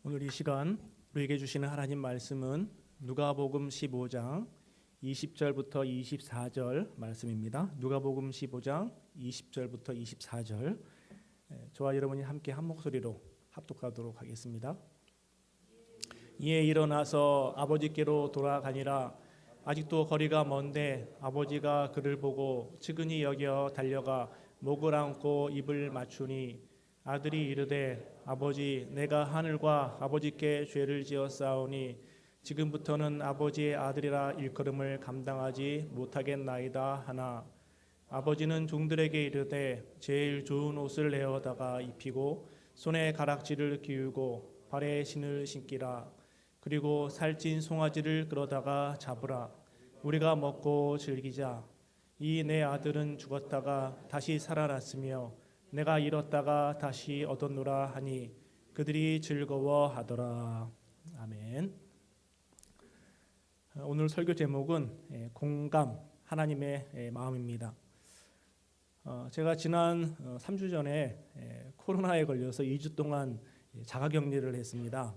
오늘 이 시간 우리에게 주시는 하나님 말씀은 누가복음 15장 20절부터 24절 말씀입니다. 누가복음 15장 20절부터 24절. 저와 여러분이 함께 한 목소리로 합독하도록 하겠습니다. 이에 일어나서 아버지께로 돌아가니라. 아직도 거리가 먼데 아버지가 그를 보고 측은히 여겨 달려가 목을 안고 입을 맞추니 아들이 이르되 아버지, 내가 하늘과 아버지께 죄를 지었사오니 지금부터는 아버지의 아들이라 일컬음을 감당하지 못하겠나이다 하나, 아버지는 종들에게 이르되 제일 좋은 옷을 내어다가 입히고 손에 가락지를 기우고 발에 신을 신기라. 그리고 살찐 송아지를 끌어다가 잡으라. 우리가 먹고 즐기자. 이 내 아들은 죽었다가 다시 살아났으며 내가 잃었다가 다시 얻었노라 하니 그들이 즐거워하더라. 아멘. 오늘 설교 제목은 공감, 하나님의 마음입니다. 제가 지난 3주 전에 코로나에 걸려서 2주 동안 자가격리를 했습니다.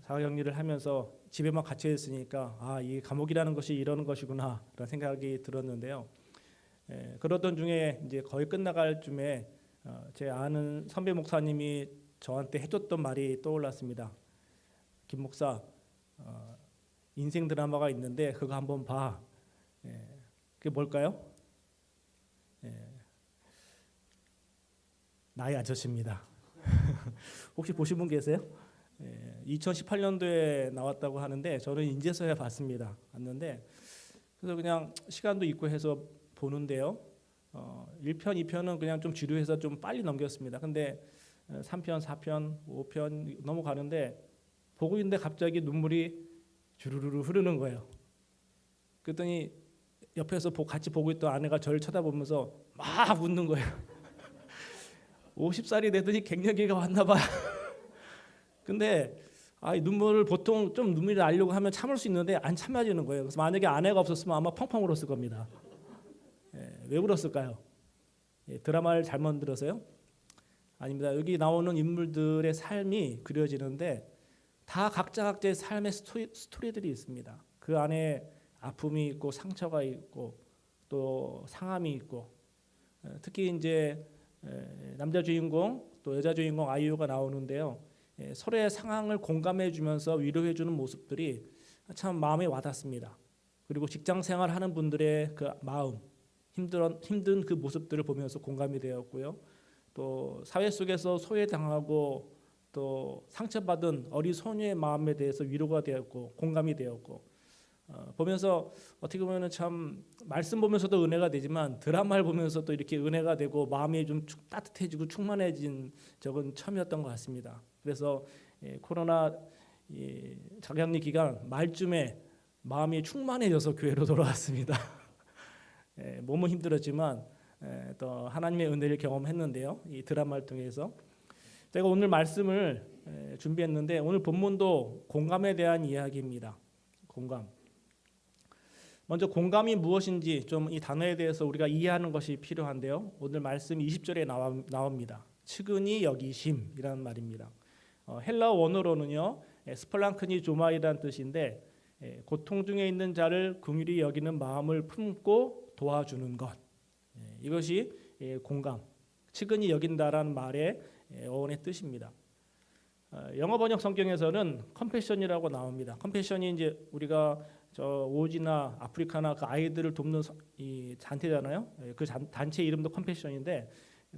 자가격리를 하면서 집에만 갇혀 있으니까 이 감옥이라는 것이 이러는 것이구나 라는 생각이 들었는데요. 그러던 중에 이제 거의 끝나갈 쯤에 제 아는 선배 목사님이 저한테 해줬던 말이 떠올랐습니다. 김 목사, 인생 드라마가 있는데 그거 한번 봐. 그게 뭘까요? 나의 아저씨입니다. 혹시 보신 분 계세요? 2018년도에 나왔다고 하는데 저는 인제서야 봤습니다. 봤는데 그래서 그냥 시간도 있고 해서 보는데요. 1편, 2편은 그냥 좀 지루해서 좀 빨리 넘겼습니다. 근데 3편, 4편, 5편 넘어가는데 보고 있는데 갑자기 눈물이 주르르 흐르는 거예요. 그랬더니 옆에서 같이 보고 있던 아내가 저를 쳐다보면서 막 웃는 거예요. 50살이 되더니 갱년기가 왔나 봐. 근데 눈물을 보통 좀 눈물이 나려고 하면 참을 수 있는데 안 참아지는 거예요. 그래서 만약에 아내가 없었으면 아마 펑펑 울었을 겁니다. 왜 울었을까요? 드라마를 잘 만들어서요? 아닙니다. 여기 나오는 인물들의 삶이 그려지는데 다 각자의 삶의 스토리들이 있습니다. 그 안에 아픔이 있고 상처가 있고 또 상함이 있고, 특히 이제 남자 주인공 또 여자 주인공 아이유가 나오는데요. 서로의 상황을 공감해 주면서 위로해 주는 모습들이 참 마음에 와닿습니다. 그리고 직장 생활하는 분들의 그 마음, 힘든 그 모습들을 보면서 공감이 되었고요. 또 사회 속에서 소외당하고 또 상처받은 어린 소녀의 마음에 대해서 위로가 되었고 공감이 되었고, 보면서 어떻게 보면 참 말씀 보면서도 은혜가 되지만 드라마를 보면서도 이렇게 은혜가 되고 마음이 좀 따뜻해지고 충만해진 적은 처음이었던 것 같습니다. 그래서 코로나 자가격리 기간 말쯤에 마음이 충만해져서 교회로 돌아왔습니다. 몸은 힘들었지만 또 하나님의 은혜를 경험했는데요. 이 드라마를 통해서 제가 오늘 말씀을 준비했는데 오늘 본문도 공감에 대한 이야기입니다. 공감. 먼저 공감이 무엇인지 좀 이 단어에 대해서 우리가 이해하는 것이 필요한데요. 오늘 말씀 20절에 나옵니다. 측은히 여기심이라는 말입니다. 헬라어 원어로는요, 스플랑크니 조마이라는 뜻인데 고통 중에 있는 자를 긍휼히 여기는 마음을 품고 도와주는 것, 이것이 공감, 측은히 여긴다라는 말의 어원의 뜻입니다. 영어 번역 성경에서는 컴패션이라고 나옵니다. 컴패션이 이제 우리가 저 오지나 아프리카나 그 아이들을 돕는 이 단체잖아요. 그 단체 이름도 컴패션인데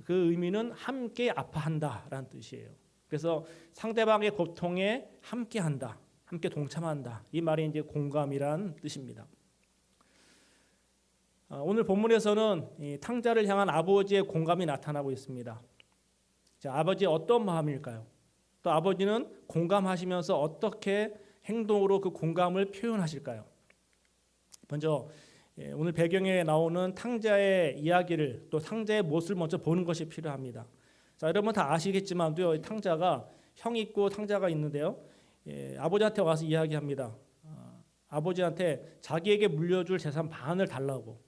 그 의미는 함께 아파한다라는 뜻이에요. 그래서 상대방의 고통에 함께한다, 함께 동참한다. 이 말이 이제 공감이란 뜻입니다. 오늘 본문에서는 이 탕자를 향한 아버지의 공감이 나타나고 있습니다. 자, 아버지의 어떤 마음일까요? 또 아버지는 공감하시면서 어떻게 행동으로 그 공감을 표현하실까요? 먼저 오늘 배경에 나오는 탕자의 이야기를 또 탕자의 모습을 먼저 보는 것이 필요합니다. 자, 여러분 다 아시겠지만도요, 탕자가 형이 있고 탕자가 있는데요, 아버지한테 와서 이야기합니다. 아버지한테 자기에게 물려줄 재산 반을 달라고.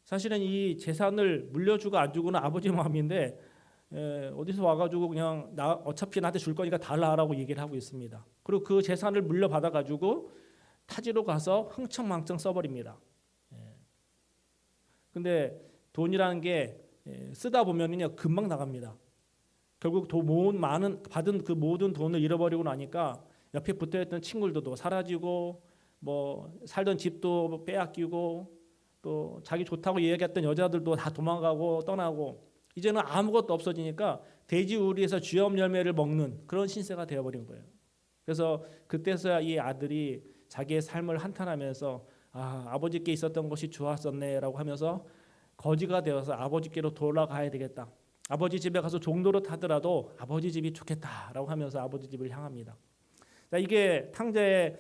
사실은 이 재산을 물려주고 안 주고는 아버지 마음인데 어디서 와가지고 그냥 나 어차피 나한테 줄 거니까 달라라고 얘기를 하고 있습니다. 그리고 그 재산을 물려받아가지고 타지로 가서 흥청망청 써버립니다. 근데 돈이라는 게 쓰다 보면은요 금방 나갑니다. 결국 받은 그 모든 돈을 잃어버리고 나니까 옆에 붙어있던 친구들도 사라지고 뭐 살던 집도 빼앗기고 또 자기 좋다고 이야기했던 여자들도 다 도망가고 떠나고 이제는 아무것도 없어지니까 돼지우리에서 쥐엄 열매를 먹는 그런 신세가 되어버린 거예요. 그래서 그때서야 이 아들이 자기의 삶을 한탄하면서 아버지께 있었던 것이 좋았었네라고 하면서 거지가 되어서 아버지께로 돌아가야 되겠다. 아버지 집에 가서 종로를 타더라도 아버지 집이 좋겠다라고 하면서 아버지 집을 향합니다. 자, 이게 탕자의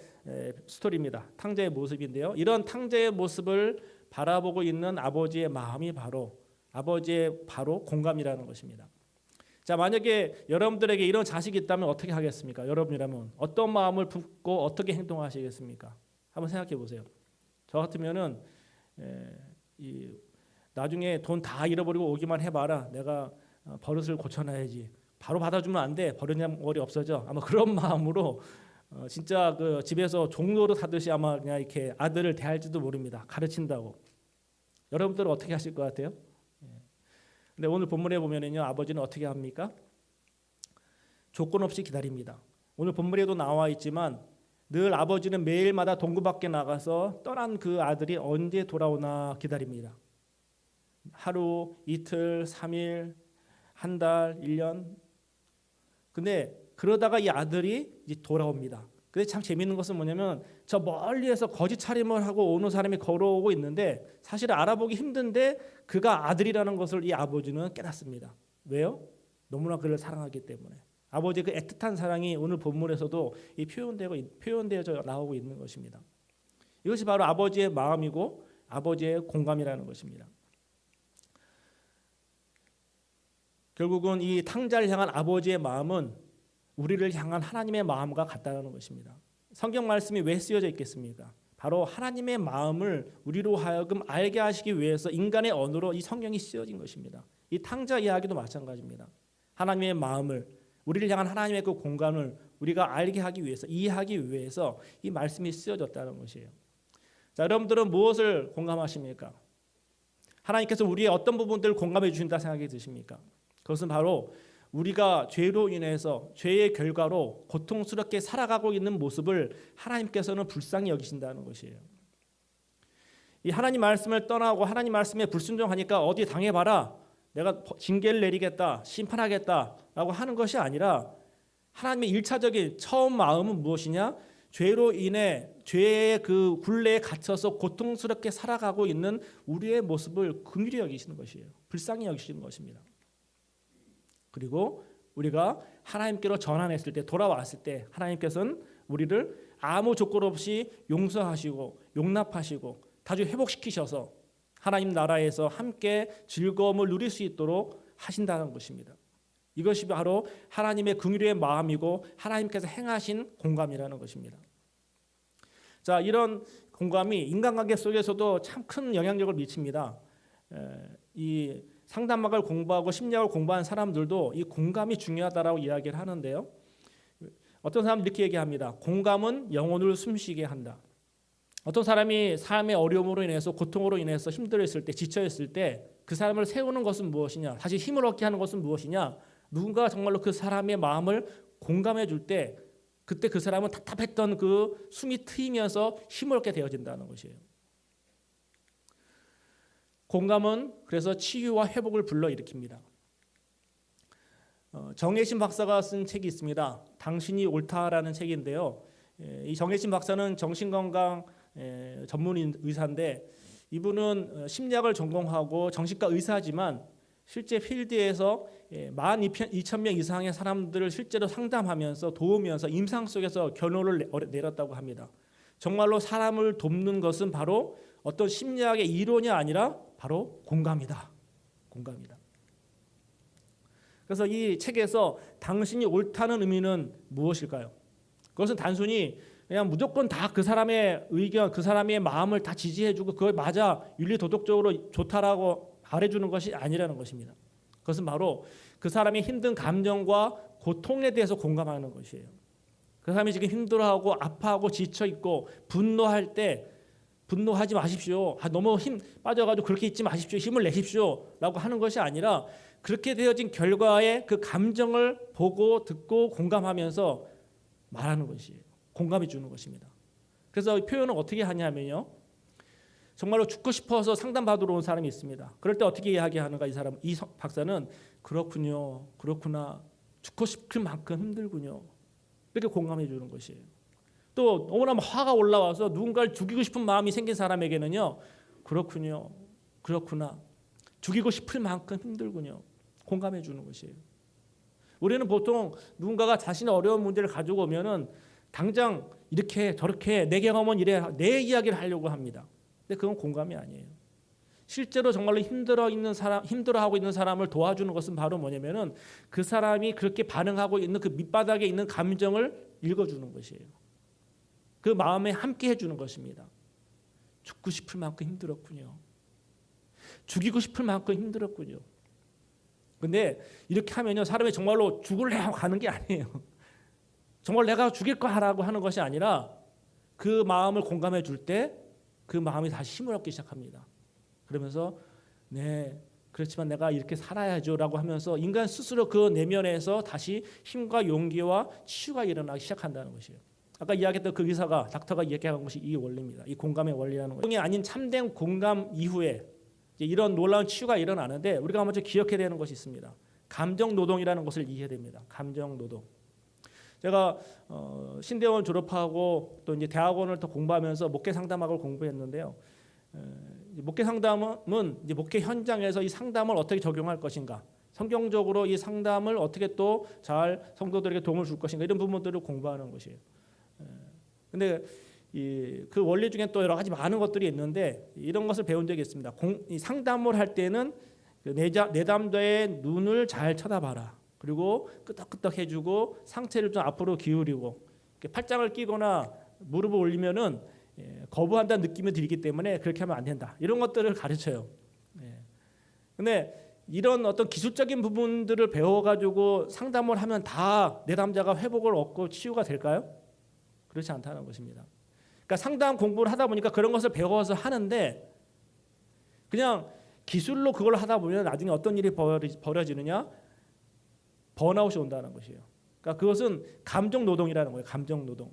스토리입니다. 탕자의 모습인데요. 이런 탕자의 모습을 바라보고 있는 아버지의 마음이 바로 공감이라는 것입니다. 자, 만약에 여러분들에게 이런 자식이 있다면 어떻게 하겠습니까? 여러분이라면 어떤 마음을 품고 어떻게 행동하시겠습니까? 한번 생각해 보세요. 저 같으면은 나중에 돈 다 잃어버리고 오기만 해봐라. 내가 버릇을 고쳐놔야지. 바로 받아주면 안 돼. 버릇머리 없어져. 아마 그런 마음으로 진짜 그 집에서 종로로 사듯이 아마 그냥 이렇게 아들을 대할지도 모릅니다. 가르친다고. 여러분들은 어떻게 하실 것 같아요? 근데 오늘 본문에 보면은요, 아버지는 어떻게 합니까? 조건 없이 기다립니다. 오늘 본문에도 나와 있지만 늘 아버지는 매일마다 동구 밖에 나가서 떠난 그 아들이 언제 돌아오나 기다립니다. 하루, 이틀, 3일, 한 달, 1년. 근데 그러다가 이 아들이 이제 돌아옵니다. 근데 참 재밌는 것은 뭐냐면 저 멀리에서 거짓 차림을 하고 오는 사람이 걸어오고 있는데 사실 알아보기 힘든데 그가 아들이라는 것을 이 아버지는 깨닫습니다. 왜요? 너무나 그를 사랑하기 때문에. 아버지의 그 애틋한 사랑이 오늘 본문에서도 이 표현되어져 나오고 있는 것입니다. 이것이 바로 아버지의 마음이고 아버지의 공감이라는 것입니다. 결국은 이 탕자를 향한 아버지의 마음은 우리를 향한 하나님의 마음과 같다는 것입니다. 성경 말씀이 왜 쓰여져 있겠습니까? 바로 하나님의 마음을 우리로 하여금 알게 하시기 위해서 인간의 언어로 이 성경이 쓰여진 것입니다. 이 탕자 이야기도 마찬가지입니다. 하나님의 마음을 우리를 향한 하나님의 그 공간을 우리가 알게 하기 위해서 이해하기 위해서 이 말씀이 쓰여졌다는 것이에요. 자, 여러분들은 무엇을 공감하십니까? 하나님께서 우리의 어떤 부분들을 공감해 주신다 생각이 드십니까? 그것은 바로 우리가 죄로 인해서 죄의 결과로 고통스럽게 살아가고 있는 모습을 하나님께서는 불쌍히 여기신다는 것이에요. 이 하나님 말씀을 떠나고 하나님 말씀에 불순종하니까 어디 당해봐라, 내가 징계를 내리겠다, 심판하겠다라고 하는 것이 아니라 하나님의 일차적인 처음 마음은 무엇이냐? 죄로 인해 죄의 그 굴레에 갇혀서 고통스럽게 살아가고 있는 우리의 모습을 긍휼히 여기시는 것이에요. 불쌍히 여기시는 것입니다. 그리고 우리가 하나님께로 전환했을 때, 돌아왔을 때 하나님께서는 우리를 아무 조건 없이 용서하시고 용납하시고 다시 회복시키셔서 하나님 나라에서 함께 즐거움을 누릴 수 있도록 하신다는 것입니다. 이것이 바로 하나님의 긍휼의 마음이고 하나님께서 행하신 공감이라는 것입니다. 자, 이런 공감이 인간관계 속에서도 참 큰 영향력을 미칩니다. 이 상담학을 공부하고 심리학을 공부한 사람들도 이 공감이 중요하다라고 이야기를 하는데요. 어떤 사람은 이렇게 얘기합니다. 공감은 영혼을 숨쉬게 한다. 어떤 사람이 삶의 어려움으로 인해서 고통으로 인해서 힘들어했을 때, 지쳐있을 때 그 사람을 세우는 것은 무엇이냐, 다시 힘을 얻게 하는 것은 무엇이냐, 누군가 정말로 그 사람의 마음을 공감해 줄 때 그때 그 사람은 답답했던 그 숨이 트이면서 힘을 얻게 되어진다는 것이에요. 공감은 그래서 치유와 회복을 불러일으킵니다. 정혜신 박사가 쓴 책이 있습니다. 당신이 옳다라는 책인데요. 이 정혜신 박사는 정신건강 전문 의사인데 이분은 심리학을 전공하고 정신과 의사지만 실제 필드에서 12,000명 이상의 사람들을 실제로 상담하면서 도우면서 임상 속에서 결론을 내렸다고 합니다. 정말로 사람을 돕는 것은 바로 어떤 심리학의 이론이 아니라 바로 공감이다. 공감이다. 그래서 이 책에서 당신이 옳다는 의미는 무엇일까요? 그것은 단순히 그냥 무조건 다 그 사람의 의견, 그 사람의 마음을 다 지지해주고 그걸 맞아 윤리 도덕적으로 좋다라고 말해주는 것이 아니라는 것입니다. 그것은 바로 그 사람의 힘든 감정과 고통에 대해서 공감하는 것이에요. 그 사람이 지금 힘들어하고 아파하고 지쳐 있고 분노할 때 분노하지 마십시오. 너무 힘 빠져가지고 그렇게 있지 마십시오. 힘을 내십시오라고 하는 것이 아니라 그렇게 되어진 결과의 그 감정을 보고 듣고 공감하면서 말하는 것이에요. 공감해 주는 것입니다. 그래서 이 표현은 어떻게 하냐면요. 정말로 죽고 싶어서 상담받으러 온 사람이 있습니다. 그럴 때 어떻게 이야기하는가 이 박사는 그렇군요. 그렇구나. 죽고 싶을 만큼 힘들군요. 이렇게 공감해 주는 것이에요. 또 너무나 화가 올라와서 누군가를 죽이고 싶은 마음이 생긴 사람에게는요. 그렇군요. 그렇구나. 죽이고 싶을 만큼 힘들군요. 공감해 주는 것이에요. 우리는 보통 누군가가 자신의 어려운 문제를 가지고 오면은 당장 이렇게 저렇게 내 경험은 이래 내 이야기를 하려고 합니다. 근데 그건 공감이 아니에요. 실제로 정말로 힘들어하고 있는 사람을 도와주는 것은 바로 뭐냐면은 그 사람이 그렇게 반응하고 있는 그 밑바닥에 있는 감정을 읽어주는 것이에요. 그 마음에 함께 해주는 것입니다. 죽고 싶을 만큼 힘들었군요. 죽이고 싶을 만큼 힘들었군요. 근데 이렇게 하면요, 사람이 정말로 죽을래 하고 가는 게 아니에요. 정말 내가 죽일 거라고 하는 것이 아니라 그 마음을 공감해 줄 때 그 마음이 다시 힘을 얻기 시작합니다. 그러면서 네, 그렇지만 내가 이렇게 살아야죠라고 하면서 인간 스스로 그 내면에서 다시 힘과 용기와 치유가 일어나기 시작한다는 것이에요. 아까 이야기했던 그 의사가 닥터가 이야기한 것이 이 원리입니다. 이 공감의 원리라는 거예요. 아닌 참된 공감 이후에 이런 놀라운 치유가 일어나는데 우리가 먼저 기억해야 되는 것이 있습니다. 감정 노동이라는 것을 이해해야 됩니다. 감정 노동. 제가 신대원 졸업하고 또 이제 대학원을 더 공부하면서 목회 상담학을 공부했는데요. 목회 상담은 이제 목회 현장에서 이 상담을 어떻게 적용할 것인가, 성경적으로 이 상담을 어떻게 또 잘 성도들에게 도움을 줄 것인가 이런 부분들을 공부하는 것이에요. 근데 그 원리 중에 또 여러 가지 많은 것들이 있는데 이런 것을 배운 적이 있습니다. 이 상담을 할 때는 내담자의 눈을 잘 쳐다봐라. 그리고 끄덕끄덕 해주고 상체를 좀 앞으로 기울이고 팔짱을 끼거나 무릎을 올리면은 거부한다는 느낌이 들기 때문에 그렇게 하면 안 된다. 이런 것들을 가르쳐요. 근데 이런 어떤 기술적인 부분들을 배워가지고 상담을 하면 다 내담자가 회복을 얻고 치유가 될까요? 그렇지 않다는 것입니다. 그러니까 상담 공부를 하다 보니까 그런 것을 배워서 하는데 그냥 기술로 그걸 하다 보면 나중에 어떤 일이 벌어지느냐? 번아웃이 온다는 것이에요. 그러니까 그것은 감정 노동이라는 거예요. 감정 노동.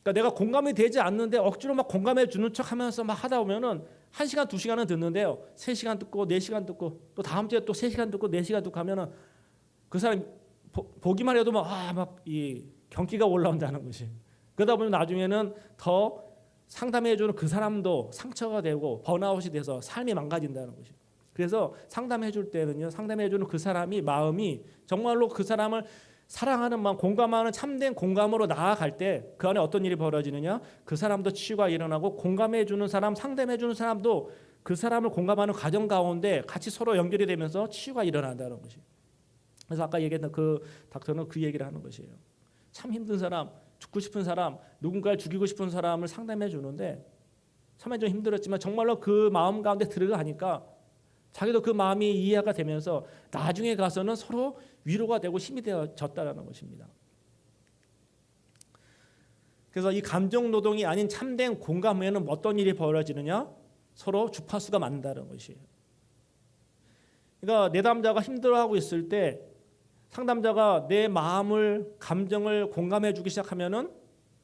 그러니까 내가 공감이 되지 않는데 억지로 막 공감해 주는 척하면서 막 하다 보면은 1시간, 2시간은 듣는데요. 3시간 듣고 4시간 듣고 또 다음 주에 또 3시간 듣고 4시간 듣고 하면은 그 사람 보기만 해도 막 이 경기가 올라온다는 것이. 그러다 보면 나중에는 더 상담해 주는 그 사람도 상처가 되고 번아웃이 돼서 삶이 망가진다는 것이에요. 그래서 상담해 줄 때는요, 상담해 주는 그 사람이 마음이 정말로 그 사람을 사랑하는 마음, 공감하는 참된 공감으로 나아갈 때 그 안에 어떤 일이 벌어지느냐? 그 사람도 치유가 일어나고 공감해 주는 사람, 상담해 주는 사람도 그 사람을 공감하는 과정 가운데 같이 서로 연결이 되면서 치유가 일어난다는 것이에요. 그래서 아까 얘기했던 그 닥터는 그 얘기를 하는 것이에요. 참 힘든 사람, 죽고 싶은 사람, 누군가를 죽이고 싶은 사람을 상담해 주는데 처음에 좀 힘들었지만 정말로 그 마음 가운데 들어가니까 자기도 그 마음이 이해가 되면서 나중에 가서는 서로 위로가 되고 힘이 되어졌다는 것입니다. 그래서 이 감정 노동이 아닌 참된 공감 후에는 어떤 일이 벌어지느냐? 서로 주파수가 맞는다는 것이에요. 그러니까 내담자가 힘들어하고 있을 때 상담자가 내 마음을, 감정을 공감해 주기 시작하면은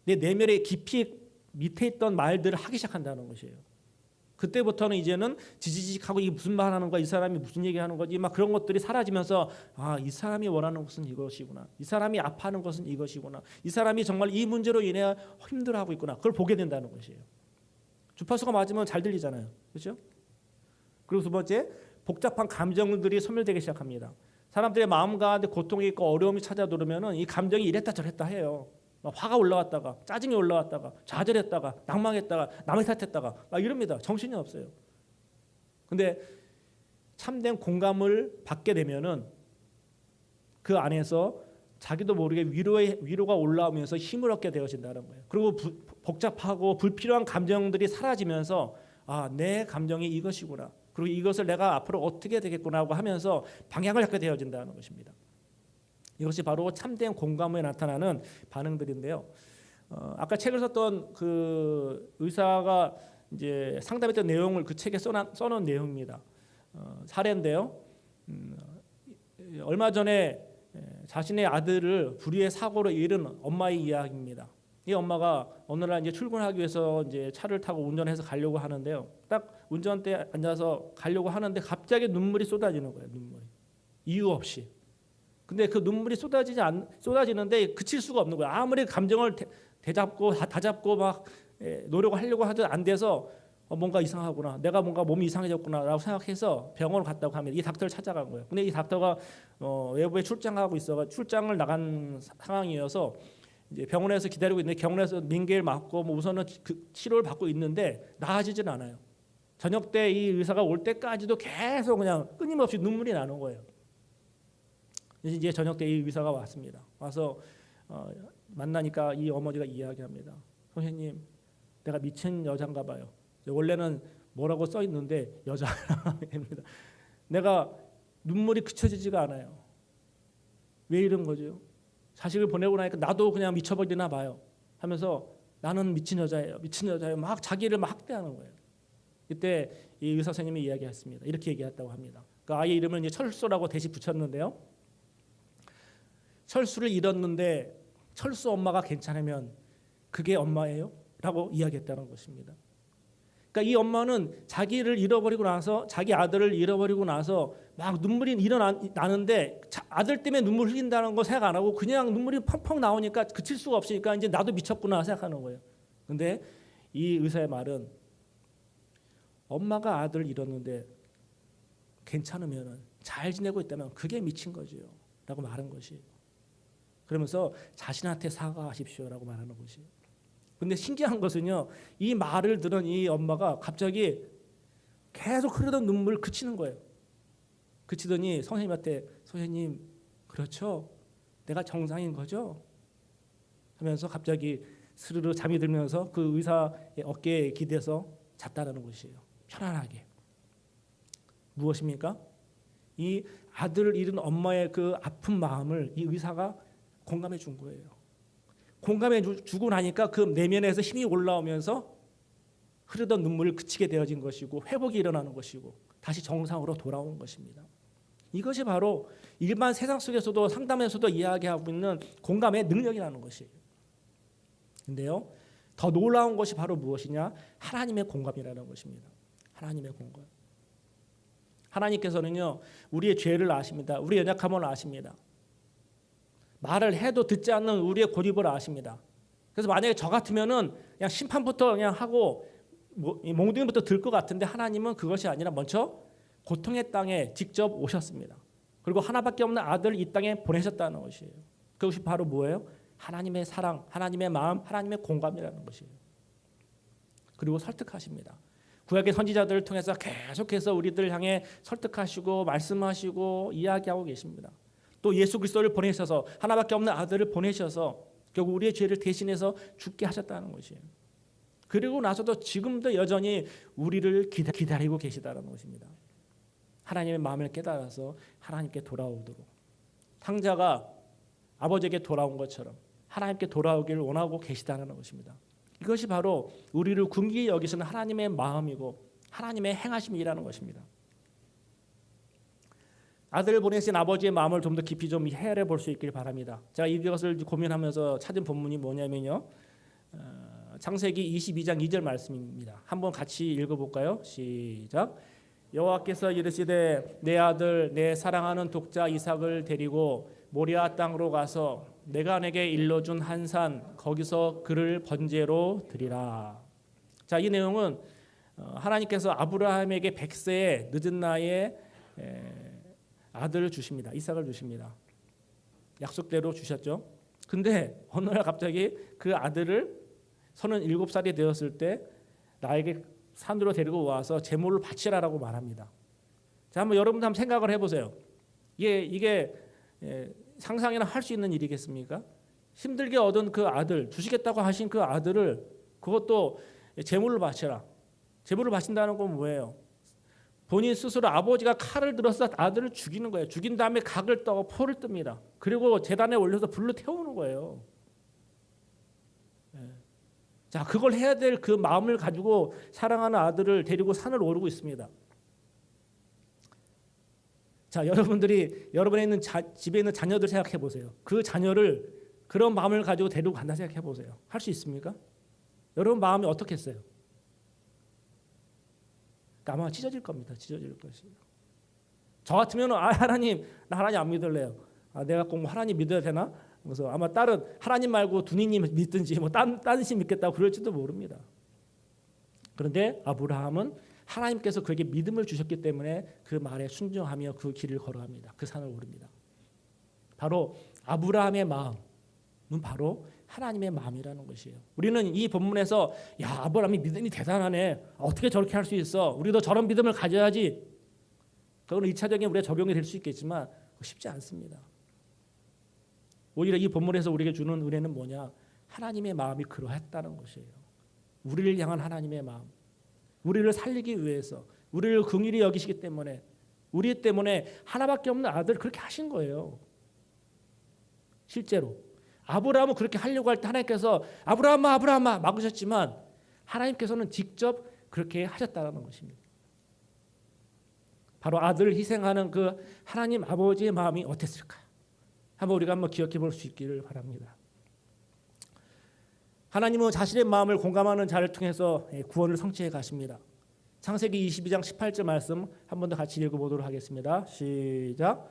내 내면의 깊이 밑에 있던 말들을 하기 시작한다는 것이에요. 그때부터는 이제는 지지직하고 이게 무슨 말 하는 거야, 이 사람이 무슨 얘기하는 거지, 막 그런 것들이 사라지면서 이 사람이 원하는 것은 이것이구나, 이 사람이 아파하는 것은 이것이구나, 이 사람이 정말 이 문제로 인해 힘들어하고 있구나, 그걸 보게 된다는 것이에요. 주파수가 맞으면 잘 들리잖아요, 그렇죠? 그리고 두 번째, 복잡한 감정들이 소멸되기 시작합니다. 사람들의 마음 가운데 고통이 있고 어려움이 찾아들으면은 이 감정이 이랬다 저랬다 해요. 막 화가 올라왔다가 짜증이 올라왔다가 좌절했다가 낭망했다가 남의 탓했다가 막 이럽니다. 정신이 없어요. 근데 참된 공감을 받게 되면은 그 안에서 자기도 모르게 위로가 올라오면서 힘을 얻게 되어진다는 거예요. 그리고 복잡하고 불필요한 감정들이 사라지면서 내 감정이 이것이구나. 그리고 이것을 내가 앞으로 어떻게 되겠구나고 하면서 방향을 잡게 되어진다는 것입니다. 이것이 바로 참된 공감에 나타나는 반응들인데요. 아까 책을 썼던 그 의사가 이제 상담했던 내용을 그 책에 써놓은 내용입니다. 사례인데요. 얼마 전에 자신의 아들을 불의의 사고로 잃은 엄마의 이야기입니다. 이 엄마가 어느 날 이제 출근하기 위해서 이제 차를 타고 운전해서 가려고 하는데요. 딱 운전대에 앉아서 가려고 하는데 갑자기 눈물이 쏟아지는 거예요. 눈물이 이유 없이. 근데 그 눈물이 쏟아지는데 그칠 수가 없는 거예요. 아무리 감정을 되잡고 다잡고 막 노력을 하려고 하도 안 돼서 뭔가 이상하구나. 내가 뭔가 몸이 이상해졌구나라고 생각해서 병원을 갔다고 합니다. 이 닥터를 찾아간 거예요. 근데 이 닥터가 외부에 출장하고 있어가 출장을 나간 상황이어서 이제 병원에서 기다리고 있는데 병원에서 민계를 맞고 뭐 우선은 그 치료를 받고 있는데 나아지진 않아요. 저녁 때 이 의사가 올 때까지도 계속 그냥 끊임없이 눈물이 나는 거예요. 이제 저녁 때 이 의사가 왔습니다. 와서 만나니까 이 어머니가 이야기합니다. 선생님, 내가 미친 여잔가 봐요. 원래는 뭐라고 써 있는데 여자입니다. 내가 눈물이 그쳐지지가 않아요. 왜 이런 거죠? 자식을 보내고 나니까 나도 그냥 미쳐버리나 봐요. 하면서 나는 미친 여자예요. 미친 여자예요. 막 자기를 막 학대하는 거예요. 이때 이 의사 선생님이 이야기했습니다. 이렇게 얘기했다고 합니다. 그 아이 이름을 이제 철수라고 대신 붙였는데요. 철수를 잃었는데 철수 엄마가 괜찮으면 그게 엄마예요? 라고 이야기했다는 것입니다. 그러니까 이 엄마는 자기를 잃어버리고 나서 자기 아들을 잃어버리고 나서 막 눈물이 나는데 아들 때문에 눈물 흘린다는 거 생각 안 하고 그냥 눈물이 펑펑 나오니까 그칠 수가 없으니까 이제 나도 미쳤구나 생각하는 거예요. 근데 이 의사의 말은 엄마가 아들을 잃었는데 괜찮으면 잘 지내고 있다면 그게 미친 거죠 라고 말한 것이. 그러면서 자신한테 사과하십시오라고 말하는 것이. 근데 신기한 것은요, 이 말을 들은 이 엄마가 갑자기 계속 흐르던 눈물 그치는 거예요. 그치더니 선생님한테 선생님 그렇죠? 내가 정상인 거죠? 하면서 갑자기 스르르 잠이 들면서 그 의사의 어깨에 기대서 잤다는 것이에요. 편안하게. 무엇입니까? 이 아들을 잃은 엄마의 그 아픈 마음을 이 의사가 공감해 준 거예요. 공감해 주고 나니까 그 내면에서 힘이 올라오면서 흐르던 눈물을 그치게 되어진 것이고 회복이 일어나는 것이고 다시 정상으로 돌아온 것입니다. 이것이 바로 일반 세상 속에서도 상담에서도 이야기하고 있는 공감의 능력이라는 것이에요. 근데요, 더 놀라운 것이 바로 무엇이냐? 하나님의 공감이라는 것입니다. 하나님의 공감. 하나님께서는요, 우리의 죄를 아십니다. 우리의 연약함을 아십니다. 말을 해도 듣지 않는 우리의 고집을 아십니다. 그래서 만약에 저 같으면은 그냥 심판부터 그냥 하고 몽둥이부터 들 것 같은데 하나님은 그것이 아니라 먼저 고통의 땅에 직접 오셨습니다. 그리고 하나밖에 없는 아들을 이 땅에 보내셨다는 것이에요. 그것이 바로 뭐예요? 하나님의 사랑, 하나님의 마음, 하나님의 공감이라는 것이에요. 그리고 설득하십니다. 구약의 선지자들을 통해서 계속해서 우리들 향해 설득하시고 말씀하시고 이야기하고 계십니다. 또 예수 그리스도를 보내셔서 하나밖에 없는 아들을 보내셔서 결국 우리의 죄를 대신해서 죽게 하셨다는 것이에요. 그리고 나서도 지금도 여전히 우리를 기다리고 계시다는 것입니다. 하나님의 마음을 깨달아서 하나님께 돌아오도록 탕자가 아버지에게 돌아온 것처럼 하나님께 돌아오기를 원하고 계시다는 것입니다. 이것이 바로 우리를 긍휼히 여기시는 하나님의 마음이고 하나님의 행하심이라는 것입니다. 아들을 보내신 아버지의 마음을 좀 더 깊이 좀 헤아려 볼 수 있길 바랍니다. 제가 이것을 고민하면서 찾은 본문이 뭐냐면요, 창세기 22장 2절 말씀입니다. 한번 같이 읽어볼까요? 시작. 여호와께서 이르시되 내 아들 내 사랑하는 독자 이삭을 데리고 모리아 땅으로 가서 내가 내게 일러준 한 산 거기서 그를 번제로 드리라. 자, 이 내용은 하나님께서 아브라함에게 100세의 늦은 나이에 아들을 주십니다. 이삭을 주십니다. 약속대로 주셨죠. 근데 어느 날 갑자기 그 아들을 37살이 되었을 때 나에게 산으로 데리고 와서 제물을 바치라라고 말합니다. 자, 한번 여러분도 한번 생각을 해보세요. 이게 상상이나 할 수 있는 일이겠습니까? 힘들게 얻은 그 아들, 주시겠다고 하신 그 아들을 그것도 제물을 바치라. 제물을 바친다는 건 뭐예요? 본인 스스로 아버지가 칼을 들어서 아들을 죽이는 거예요. 죽인 다음에 각을 떠고 포를 뜹니다. 그리고 제단에 올려서 불로 태우는 거예요. 자, 그걸 해야 될 그 마음을 가지고 사랑하는 아들을 데리고 산을 오르고 있습니다. 자, 여러분들이 여러분에 있는 집에 있는 자녀들 생각해 보세요. 그 자녀를 그런 마음을 가지고 데리고 간다 생각해 보세요. 할 수 있습니까? 여러분 마음이 어떻겠어요? 아마 찢어질 겁니다. 찢어질 것이에요. 저 같으면 하나님, 나 하나님 안 믿을래요. 내가 꼭 하나님 믿어야 되나? 그래서 아마 다른 하나님 말고 두니님 믿든지 뭐 딴 신 믿겠다고 그럴지도 모릅니다. 그런데 아브라함은 하나님께서 그에게 믿음을 주셨기 때문에 그 말에 순종하며 그 길을 걸어갑니다. 그 산을 오릅니다. 바로 아브라함의 마음은 바로 하나님의 마음이라는 것이에요. 우리는 이 본문에서 야, 아브라함이 믿음이 대단하네. 어떻게 저렇게 할 수 있어? 우리도 저런 믿음을 가져야지. 그건 2차적인 우리가 적용이 될 수 있겠지만 쉽지 않습니다. 오히려 이 본문에서 우리에게 주는 은혜는 뭐냐? 하나님의 마음이 그러했다는 것이에요. 우리를 향한 하나님의 마음. 우리를 살리기 위해서, 우리를 긍휼히 여기시기 때문에, 우리 때문에 하나밖에 없는 아들 그렇게 하신 거예요. 실제로 아브라함은 그렇게 하려고 할 때 하나님께서 아브라함아 막으셨지만 하나님께서는 직접 그렇게 하셨다는 것입니다. 바로 아들을 희생하는 그 하나님 아버지의 마음이 어땠을까? 우리가 한번 기억해 볼 수 있기를 바랍니다. 하나님은 자신의 마음을 공감하는 자를 통해서 구원을 성취해 가십니다. 창세기 22장 18절 말씀 한 번 더 같이 읽어보도록 하겠습니다. 시작.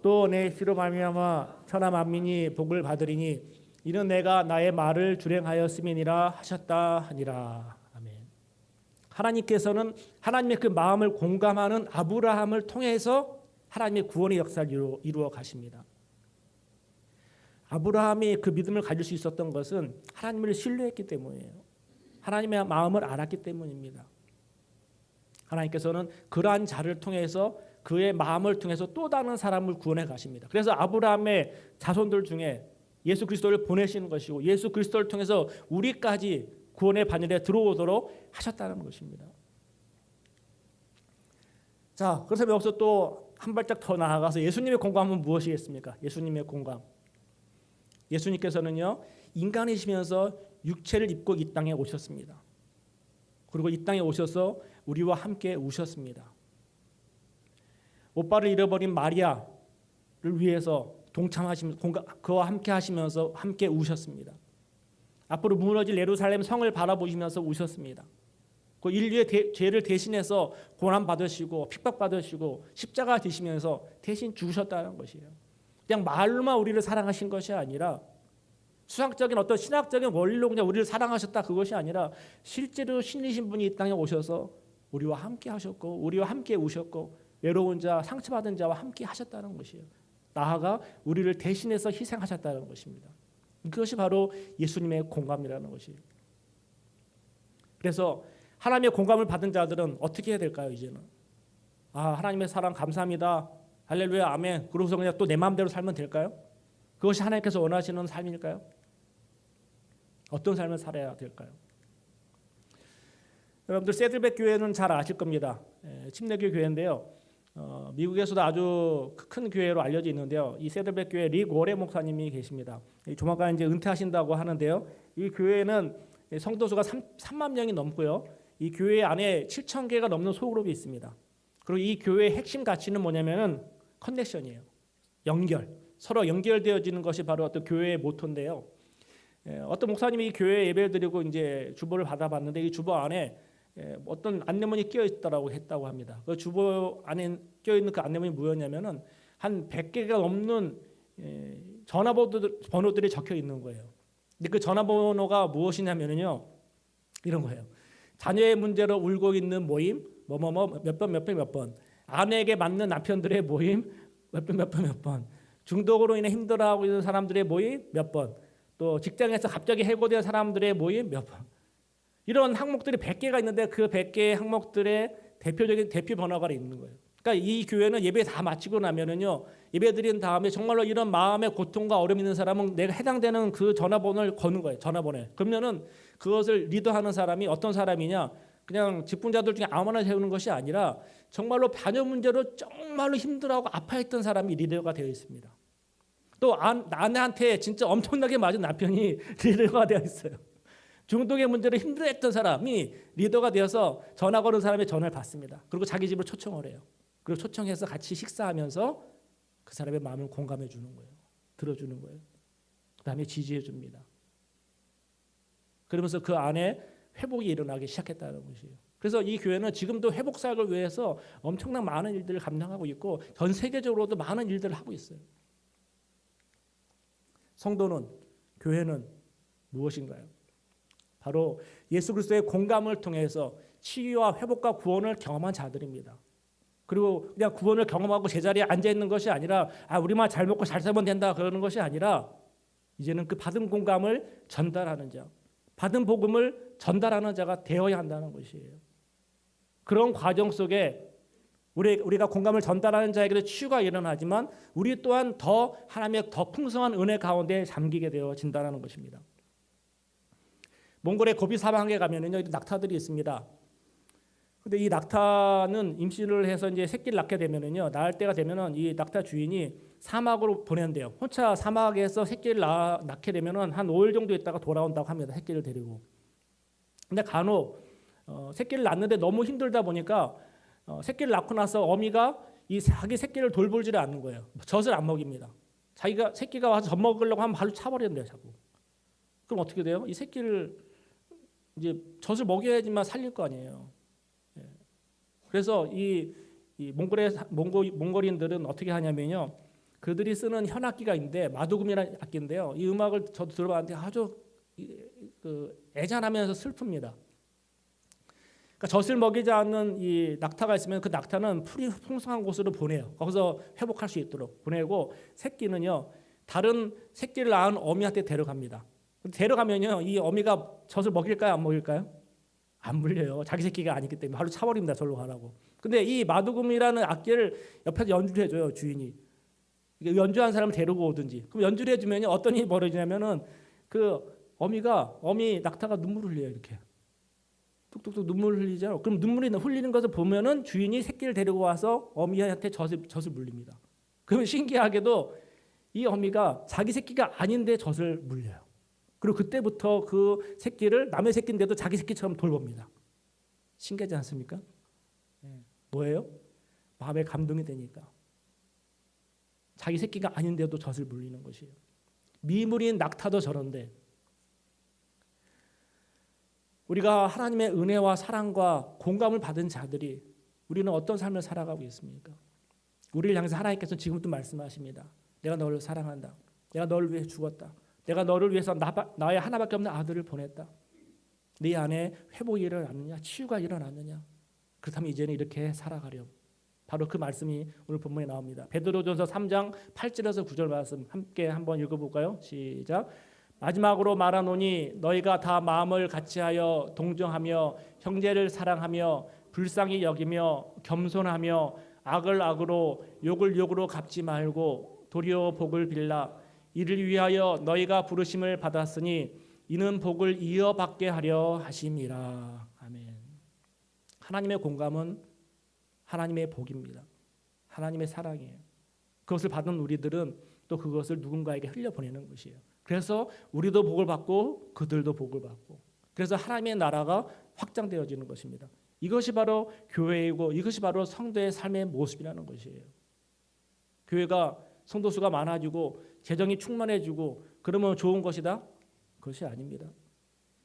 또 내 씨로 말미암아 천하 만민이 복을 받으리니 이는 내가 나의 말을 준행하였음이니라 하셨다 하니라. 아멘. 하나님께서는 하나님의 그 마음을 공감하는 아브라함을 통해서 하나님의 구원의 역사를 이루어 가십니다. 아브라함이 그 믿음을 가질 수 있었던 것은 하나님을 신뢰했기 때문이에요. 하나님의 마음을 알았기 때문입니다. 하나님께서는 그러한 자를 통해서 그의 마음을 통해서 또 다른 사람을 구원해 가십니다. 그래서 아브라함의 자손들 중에 예수 그리스도를 보내시는 것이고 예수 그리스도를 통해서 우리까지 구원의 반열에 들어오도록 하셨다는 것입니다. 자, 그래서 여기서 또 한 발짝 더 나아가서 예수님의 공감은 무엇이겠습니까? 예수님의 공감. 예수님께서는요, 인간이시면서 육체를 입고 이 땅에 오셨습니다. 그리고 이 땅에 오셔서 우리와 함께 우셨습니다. 오빠를 잃어버린 마리아를 위해서 그와 함께 하시면서 함께 우셨습니다. 앞으로 무너질 예루살렘 성을 바라보시면서 우셨습니다. 그 인류의 죄를 대신해서 고난받으시고 핍박받으시고 십자가 지시면서 대신 죽으셨다는 것이에요. 그냥 말로만 우리를 사랑하신 것이 아니라 수학적인 어떤 신학적인 원리로 그냥 우리를 사랑하셨다 그것이 아니라 실제로 신이신 분이 이 땅에 오셔서 우리와 함께 하셨고 우리와 함께 우셨고 외로운 자, 상처받은 자와 함께 하셨다는 것이에요. 나아가 우리를 대신해서 희생하셨다는 것입니다. 그것이 바로 예수님의 공감이라는 것이에요. 그래서 하나님의 공감을 받은 자들은 어떻게 해야 될까요? 이제는 하나님의 사랑 감사합니다. 할렐루야 아멘. 그러고서 그냥 또 내 마음대로 살면 될까요? 그것이 하나님께서 원하시는 삶일까요? 어떤 삶을 살아야 될까요? 여러분들 세들백 교회는 잘 아실 겁니다. 침례교 교회인데요. 미국에서도 아주 큰 교회로 알려져 있는데요. 이 세들백 교회 릭 워레 목사님이 계십니다. 조만간 이제 은퇴하신다고 하는데요. 이 교회는 성도 수가 3만 명이 넘고요. 이 교회 안에 7천 개가 넘는 소그룹이 있습니다. 그리고 이 교회의 핵심 가치는 뭐냐면은 커넥션이에요. 연결. 서로 연결되어지는 것이 바로 어떤 교회의 모토인데요. 어떤 목사님이 이 교회에 예배를 드리고 이제 주보를 받아봤는데 이 주보 안에 어떤 안내문이 끼어 있다라고 했다고 합니다. 그 주보 안에 끼어 있는 그 안내문이 뭐였냐면은 한 100개가 넘는 전화번호들이 적혀 있는 거예요. 근데 그 전화번호가 무엇이냐면요, 이런 거예요. 자녀의 문제로 울고 있는 모임, 몇 번, 아내에게 맞는 남편들의 모임, 몇 번, 중독으로 인해 힘들어하고 있는 사람들의 모임, 몇 번, 또 직장에서 갑자기 해고된 사람들의 모임, 몇 번. 이런 항목들이 100개가 있는데 그 100개의 항목들의 대표적인 대표 번호가 있는 거예요. 그러니까 이 교회는 예배 다 마치고 나면은요, 예배 드린 다음에 정말로 이런 마음의 고통과 어려움 있는 사람은 내가 해당되는 그 전화번호를 거는 거예요. 전화번호에. 그러면은 그것을 리더하는 사람이 어떤 사람이냐? 그냥 직분자들 중에 아무나 세우는 것이 아니라 정말로 자녀 문제로 정말로 힘들어하고 아파했던 사람이 리더가 되어 있습니다. 또 아내한테 진짜 엄청나게 맞은 남편이 리더가 되어 있어요. 중독의 문제로 힘들어했던 사람이 리더가 되어서 전화 거는 사람의 전화를 받습니다. 그리고 자기 집으로 초청을 해요. 그리고 초청해서 같이 식사하면서 그 사람의 마음을 공감해 주는 거예요. 들어주는 거예요. 그 다음에 지지해 줍니다. 그러면서 그 안에 회복이 일어나기 시작했다는 것이에요. 그래서 이 교회는 지금도 회복 사역을 위해서 엄청난 많은 일들을 감당하고 있고 전 세계적으로도 많은 일들을 하고 있어요. 성도는, 교회는 무엇인가요? 바로 예수 그리스도의 공감을 통해서 치유와 회복과 구원을 경험한 자들입니다. 그리고 그냥 구원을 경험하고 제자리에 앉아 있는 것이 아니라 우리만 잘 먹고 잘 살면 된다 그러는 것이 아니라 이제는 그 받은 공감을 전달하는 자, 받은 복음을 전달하는 자가 되어야 한다는 것이에요. 그런 과정 속에 우리가 공감을 전달하는 자에게도 치유가 일어나지만 우리 또한 더 하나님의 더 풍성한 은혜 가운데 잠기게 되어진다는 것입니다. 몽골의 고비 사방에 가면은요, 낙타들이 있습니다. 근데 이 낙타는 임신을 해서 이제 새끼를 낳게 되면은요, 낳을 때가 되면은 이 낙타 주인이 사막으로 보낸대요. 혼자 사막에서 새끼를 낳게 되면은 한 5일 정도 있다가 돌아온다고 합니다. 새끼를 데리고. 근데 간혹 새끼를 낳는데 너무 힘들다 보니까 새끼를 낳고 나서 어미가 이 자기 새끼를 돌보지를 않는 거예요. 젖을 안 먹입니다. 자기가 새끼가 와서 젖 먹으려고 하면 바로 차버린대요, 자꾸. 그럼 어떻게 돼요? 이 새끼를 이제 젖을 먹여야지만 살릴 거 아니에요. 그래서 이 몽골인들은 어떻게 하냐면요, 그들이 쓰는 현악기가 있는데 마두금이라는 악기인데요. 이 음악을 저도 들어봤는데 아주 애잔하면서 슬픕니다. 그러니까 젖을 먹이지 않는 이 낙타가 있으면 그 낙타는 풀이 풍성한 곳으로 보내요. 거기서 회복할 수 있도록 보내고 새끼는요, 다른 새끼를 낳은 어미한테 데려갑니다. 데려가면요, 이 어미가 젖을 먹일까요, 안 먹일까요? 안 물려요. 자기 새끼가 아니기 때문에 바로 차버립니다. 절로 가라고. 근데 이 마두금이라는 악기를 옆에서 연주를 해줘요, 주인이. 연주한 사람을 데리고 오든지. 그럼 연주를 해주면 어떤 일이 벌어지냐면은 그 어미 낙타가 눈물을 흘려요, 이렇게. 뚝뚝뚝 눈물 흘리잖아요. 그럼 눈물이 흘리는 것을 보면은 주인이 새끼를 데리고 와서 어미한테 젖을 물립니다. 그러면 신기하게도 이 어미가 자기 새끼가 아닌데 젖을 물려요. 그리고 그때부터 그 새끼를 남의 새끼인데도 자기 새끼처럼 돌봅니다. 신기하지 않습니까? 뭐예요? 마음에 감동이 되니까. 자기 새끼가 아닌데도 젖을 물리는 것이에요. 미물인 낙타도 저런데 우리가 하나님의 은혜와 사랑과 공감을 받은 자들이 우리는 어떤 삶을 살아가고 있습니까? 우리를 향해서 하나님께서 지금도 말씀하십니다. 내가 너를 사랑한다. 내가 너를 위해 죽었다. 내가 너를 위해서 나의 하나밖에 없는 아들을 보냈다. 네 안에 회복이 일어났느냐? 치유가 일어났느냐? 그렇다면 이제는 이렇게 살아가렴. 바로 그 말씀이 오늘 본문에 나옵니다. 베드로전서 3장 8절에서 9절 말씀 함께 한번 읽어볼까요? 시작. 마지막으로 말하노니 너희가 다 마음을 같이하여 동정하며 형제를 사랑하며 불쌍히 여기며 겸손하며 악을 악으로 욕을 욕으로 갚지 말고 도리어 복을 빌라. 이를 위하여 너희가 부르심을 받았으니 이는 복을 이어받게 하려 하심이라. 아멘. 하나님의 공감은 하나님의 복입니다. 하나님의 사랑이에요. 그것을 받은 우리들은 또 그것을 누군가에게 흘려보내는 것이에요. 그래서 우리도 복을 받고 그들도 복을 받고, 그래서 하나님의 나라가 확장되어지는 것입니다. 이것이 바로 교회이고 이것이 바로 성도의 삶의 모습이라는 것이에요. 교회가 성도 수가 많아지고 재정이 충만해지고 그러면 좋은 것이다? 그것이 아닙니다.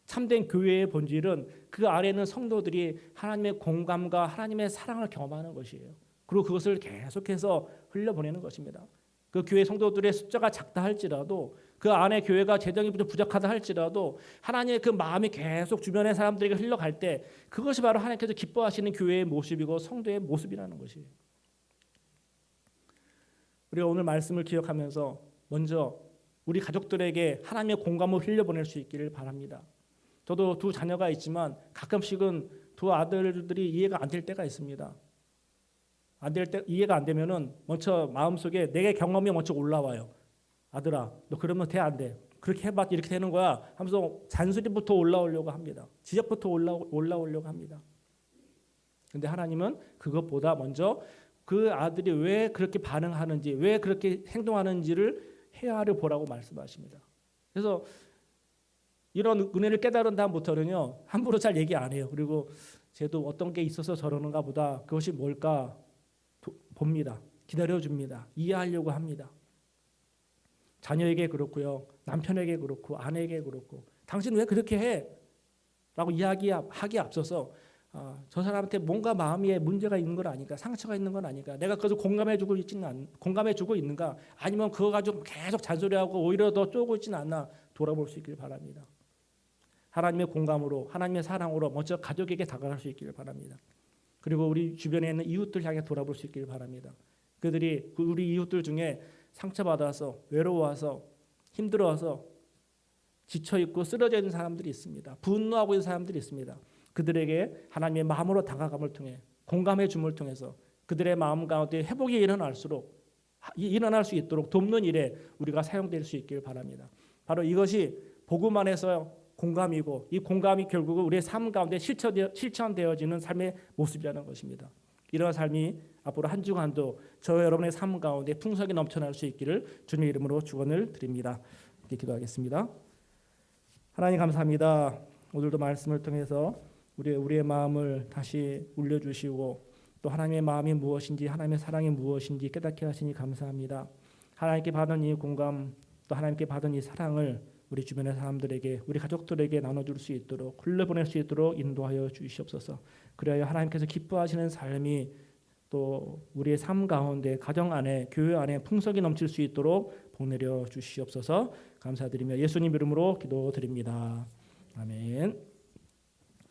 참된 교회의 본질은 그 아래는 성도들이 하나님의 공감과 하나님의 사랑을 경험하는 것이에요. 그리고 그것을 계속해서 흘려보내는 것입니다. 그 교회 성도들의 숫자가 작다 할지라도, 그 안에 교회가 재정이 부족하다 할지라도 하나님의 그 마음이 계속 주변의 사람들에게 흘러갈 때 그것이 바로 하나님께서 기뻐하시는 교회의 모습이고 성도의 모습이라는 것이에요. 우리가 오늘 말씀을 기억하면서 먼저 우리 가족들에게 하나님의 공감을 흘려보낼 수 있기를 바랍니다. 저도 두 자녀가 있지만 가끔씩은 두 아들들이 이해가 안 될 때가 있습니다. 이해가 안 되면은 먼저 마음속에 내 경험이 먼저 올라와요. 아들아, 너 그러면 돼, 안 돼? 그렇게 해봤 이렇게 되는 거야 하면서 잔소리부터 올라오려고 합니다. 지적부터 올라오려고 합니다. 근데 하나님은 그것보다 먼저 그 아들이 왜 그렇게 반응하는지, 왜 그렇게 행동하는지를 헤아려 보라고 말씀하십니다. 그래서 이런 은혜를 깨달은 다음부터는요, 함부로 잘 얘기 안 해요. 그리고 쟤도 어떤 게 있어서 저러는가 보다. 그것이 뭘까 봅니다. 기다려줍니다. 이해하려고 합니다. 자녀에게 그렇고요, 남편에게 그렇고, 아내에게 그렇고, 당신 왜 그렇게 해? 라고 이야기하기 앞서서 저 사람한테 뭔가 마음에 문제가 있는 건 아닐까, 상처가 있는 건 아닐까, 내가 그것을 공감해주고 있는가, 아니면 그거 가지고 계속 잔소리하고 오히려 더 쪼고 있지는 않나 돌아볼 수 있길 바랍니다. 하나님의 공감으로, 하나님의 사랑으로 먼저 가족에게 다가갈 수 있기를 바랍니다. 그리고 우리 주변에 있는 이웃들 향해 돌아볼 수 있기를 바랍니다. 그들이 우리 이웃들 중에 상처받아서 외로워서 힘들어서 지쳐있고 쓰러져 있는 사람들이 있습니다. 분노하고 있는 사람들이 있습니다. 그들에게 하나님의 마음으로 다가감을 통해, 공감해 줌을 통해서 그들의 마음 가운데 회복이 일어날 수 있도록 돕는 일에 우리가 사용될 수 있기를 바랍니다. 바로 이것이 복음 안에서 공감이고, 이 공감이 결국은 우리의 삶 가운데 실천되어지는 삶의 모습이라는 것입니다. 이러한 삶이 앞으로 한 주간도 저와 여러분의 삶 가운데 풍성이 넘쳐날 수 있기를 주님의 이름으로 축원을 드립니다. 이렇게 기도하겠습니다. 하나님 감사합니다. 오늘도 말씀을 통해서 우리의 마음을 다시 울려주시고, 또 하나님의 마음이 무엇인지, 하나님의 사랑이 무엇인지 깨닫게 하시니 감사합니다. 하나님께 받은 이 공감, 또 하나님께 받은 이 사랑을 우리 주변의 사람들에게, 우리 가족들에게 나눠줄 수 있도록, 흘려보낼 수 있도록 인도하여 주시옵소서. 그래야 하나님께서 기뻐하시는 삶이 또 우리의 삶 가운데, 가정 안에, 교회 안에 풍성이 넘칠 수 있도록 복내려 주시옵소서. 감사드리며 예수님 이름으로 기도드립니다. 아멘.